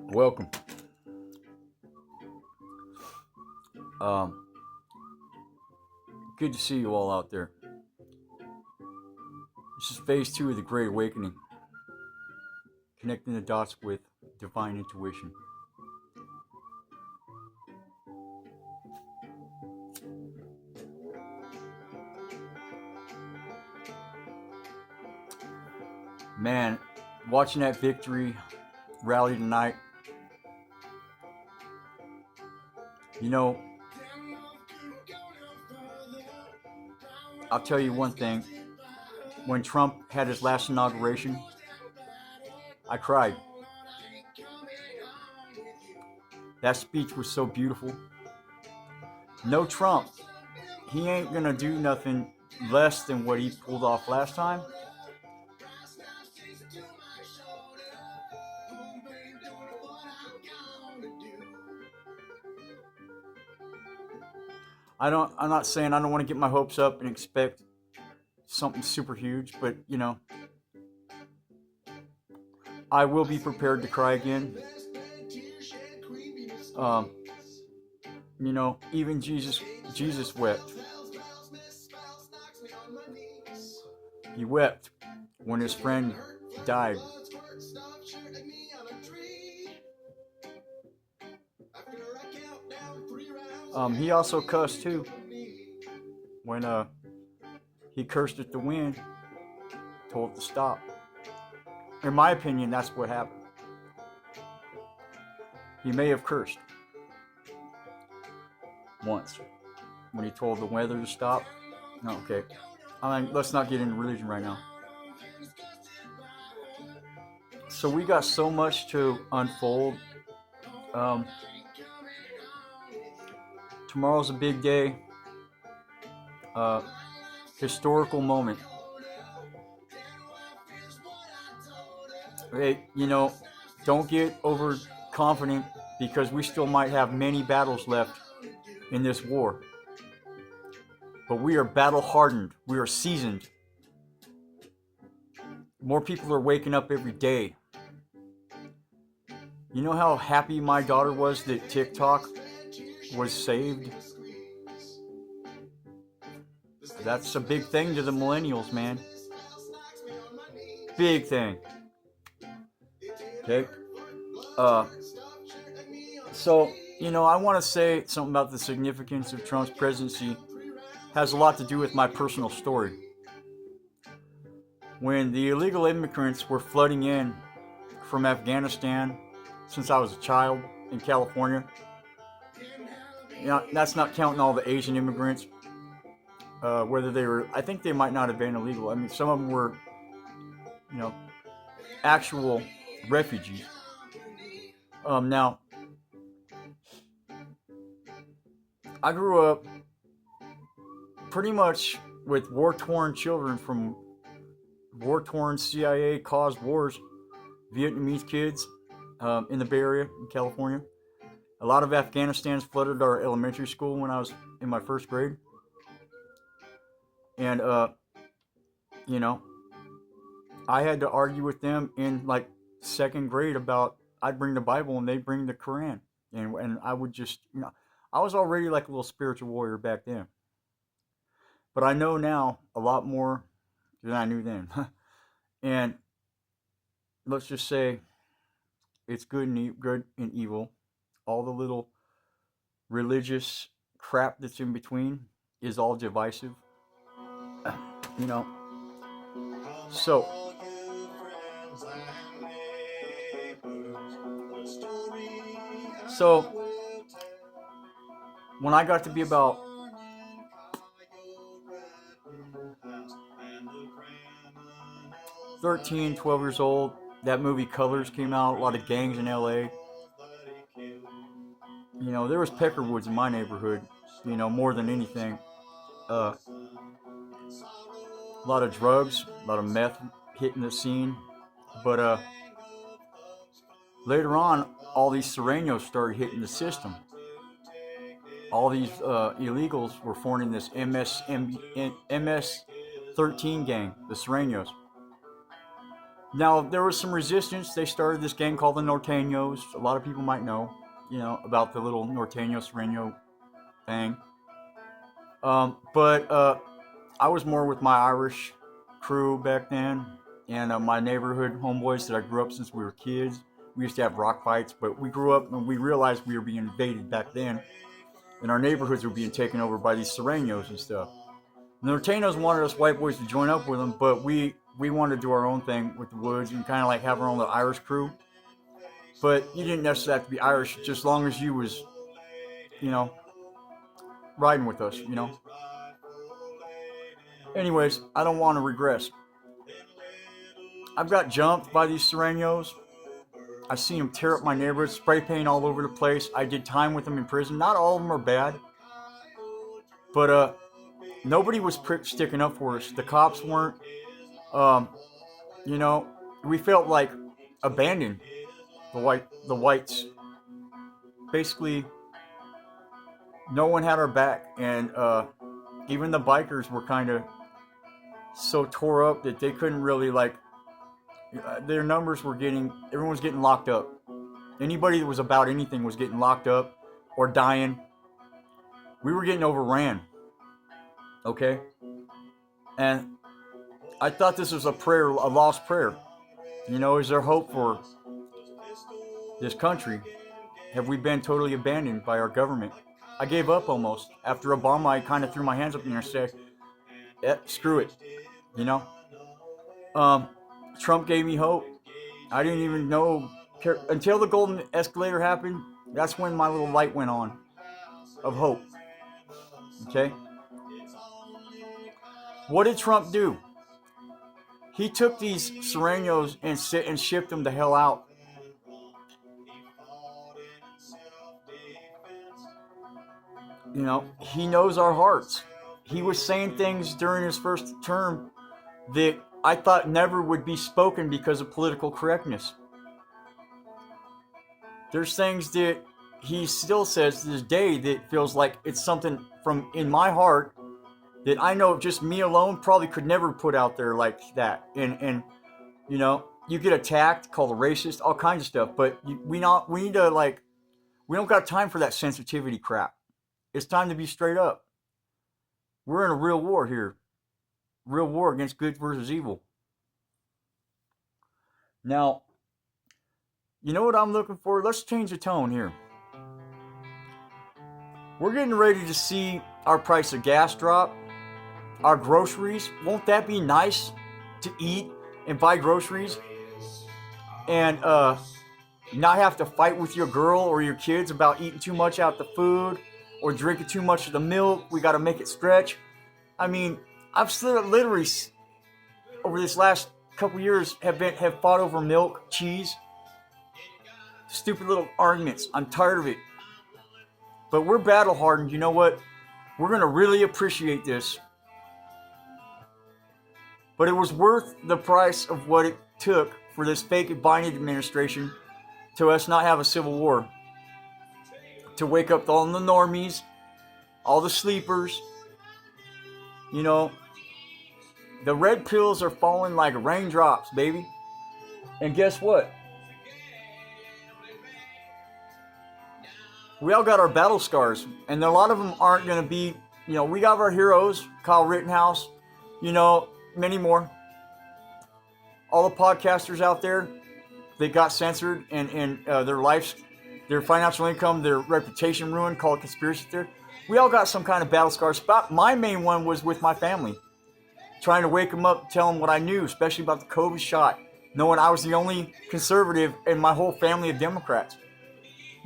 Welcome. Um, Good to see you all out there. This is phase two of the Great Awakening, connecting the dots with divine intuition. Man, watching that victory rally tonight, you know, I'll tell you one thing. When Trump had his last inauguration, I cried. That speech was so beautiful. No Trump. He ain't gonna do nothing less than what he pulled off last time. I'm not saying I don't want to get my hopes up and expect something super huge, but I will be prepared to cry again. Um, Even Jesus wept. He wept when his friend died. He also cussed too. When he cursed at the wind, told it to stop. In my opinion, that's what happened. He may have cursed once when he told the weather to stop. No, okay. Let's not get into religion right now. So we got so much to unfold. Tomorrow's a big day. Historical moment. Hey, don't get overconfident because we still might have many battles left in this war. But we are battle hardened. We are seasoned. More people are waking up every day. You know how happy my daughter was that TikTok was saved? That's a big thing to the millennials, man. Big thing. Okay? So, I want to say something about the significance of Trump's presidency. Has a lot to do with my personal story. When the illegal immigrants were flooding in from Afghanistan since I was a child in California, that's not counting all the Asian immigrants. Whether they were, I think they might not have been illegal. I mean, some of them were, actual refugees. Now, I grew up pretty much with war-torn children from war-torn CIA-caused wars, Vietnamese kids in the Bay Area in California. A lot of Afghanistans flooded our elementary school when I was in my first grade. And, I had to argue with them in like second grade about I'd bring the Bible and they'd bring the Quran. And I would just, I was already like a little spiritual warrior back then. But I know now a lot more than I knew then. And let's just say it's good and evil. All the little religious crap that's in between is all divisive. you know. So so when I got to be about 13, 12 years old, that movie Colors came out. A lot of gangs in LA. There was Peckerwoods in my neighborhood. More than anything, a lot of drugs, a lot of meth hitting the scene. But later on, all these Serenos started hitting the system. All these illegals were forming this MS 13 gang, the Serenos. Now, there was some resistance. They started this gang called the Norteños. A lot of people might know, about the little Norteño Sereno thing. But I was more with my Irish crew back then, and my neighborhood homeboys that I grew up since we were kids. We used to have rock fights, but we grew up and we realized we were being invaded back then, and our neighborhoods were being taken over by these Serenos and stuff. The Norteños wanted us white boys to join up with them, but we wanted to do our own thing with the woods and kind of like have our own little Irish crew. But you didn't necessarily have to be Irish, just as long as you was, you know, riding with us. Anyways, I don't want to regress. I've got jumped by these Serenos. I seen them tear up my neighborhood, spray paint all over the place. I did time with them in prison. Not all of them are bad, but nobody was sticking up for us. The cops weren't. You know, we felt like abandoned. The whites. Basically, no one had our back, and even the bikers were kind of so tore up that they couldn't really their numbers were everyone's getting locked up. Anybody that was about anything was getting locked up or dying. We were getting overran. Okay? And I thought this was a lost prayer. Is there hope for this country? Have we been totally abandoned by our government? I gave up almost. After Obama, I kind of threw my hands up in the air and said, screw it. Trump gave me hope. I didn't even know. Until the golden escalator happened, that's when my little light went on of hope. Okay? What did Trump do? He took these Serenos and shipped them the hell out. He knows our hearts. He was saying things during his first term that I thought never would be spoken because of political correctness. There's things that he still says to this day that feels like it's something from in my heart that I know just me alone probably could never put out there like that. And you get attacked, called a racist, all kinds of stuff. But we need to we don't got time for that sensitivity crap. It's time to be straight up. We're in a real war here. Real war against good versus evil. Now, you know what I'm looking for? Let's change the tone here. We're getting ready to see our price of gas drop. Our groceries. Won't that be nice to eat and buy groceries? And not have to fight with your girl or your kids about eating too much out the food or drinking too much of the milk. We got to make it stretch. I mean, I've literally over this last couple years have fought over milk, cheese, stupid little arguments. I'm tired of it. But we're battle hardened. You know what? We're gonna really appreciate this. But it was worth the price of what it took for this fake Biden administration to us not have a civil war. To wake up all the normies, all the sleepers. The red pills are falling like raindrops, baby. And guess what? We all got our battle scars. And a lot of them aren't going to be, we got our heroes, Kyle Rittenhouse, many more. All the podcasters out there, they got censored and their financial income, their reputation ruined, called conspiracy theory. We all got some kind of battle scars. My main one was with my family. Trying to wake them up, tell them what I knew, especially about the COVID shot. Knowing I was the only conservative in my whole family of Democrats.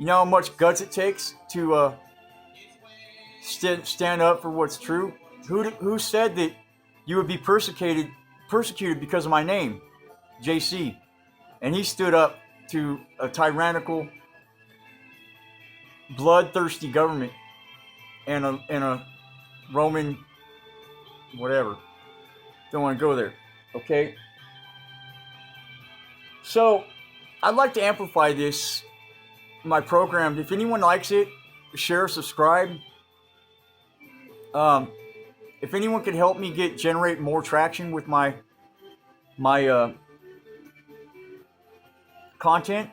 You know how much guts it takes to stand up for what's true? Who said that you would be persecuted because of my name? JC. And he stood up to a tyrannical, bloodthirsty government and a Roman whatever. Don't want to go there. Okay? So, I'd like to amplify my program. If anyone likes it, share, subscribe. If anyone could help me generate more traction with my content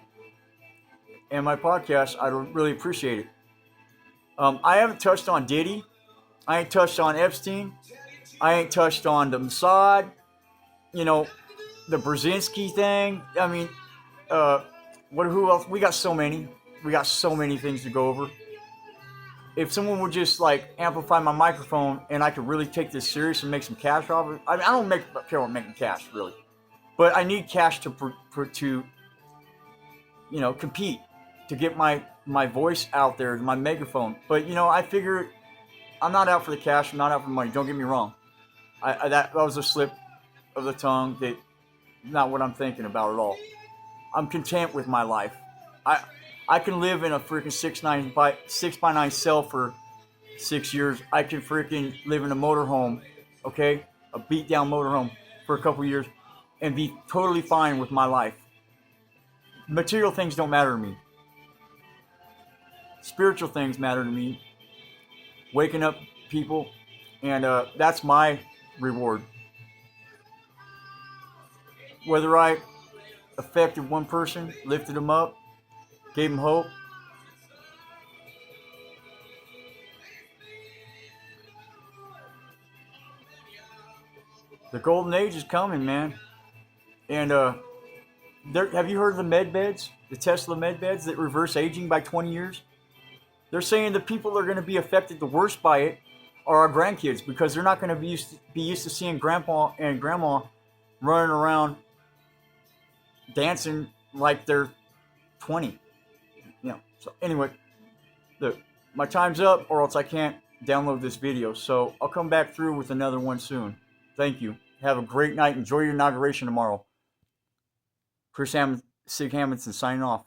and my podcast, I'd really appreciate it. I haven't touched on Diddy. I ain't touched on Epstein. I ain't touched on the Mossad. You know, the Brzezinski thing. I mean, who else? We got so many. We got so many things to go over. If someone would just like amplify my microphone and I could really take this serious and make some cash off it. I mean, I don't care about making cash really, but I need cash to compete, to get my voice out there, my megaphone. But I figure I'm not out for the cash. I'm not out for money. Don't get me wrong. That was a slip of the tongue. That not what I'm thinking about at all. I'm content with my life. I can live in a freaking 6x9 cell for 6 years. I can freaking live in a motorhome, okay, a beat down motorhome for a couple years, and be totally fine with my life. Material things don't matter to me. Spiritual things matter to me. Waking up people, and that's my reward. Whether I affected one person, lifted them up, gave them hope, the golden age is coming, man. And have you heard of the med beds, the Tesla med beds that reverse aging by 20 years? They're saying the people that are going to be affected the worst by it are our grandkids, because they're not going to be used to seeing grandpa and grandma running around dancing like they're 20. So anyway, look, my time's up, or else I can't download this video. So I'll come back through with another one soon. Thank you. Have a great night. Enjoy your inauguration tomorrow. Chris Sig Hammonson signing off.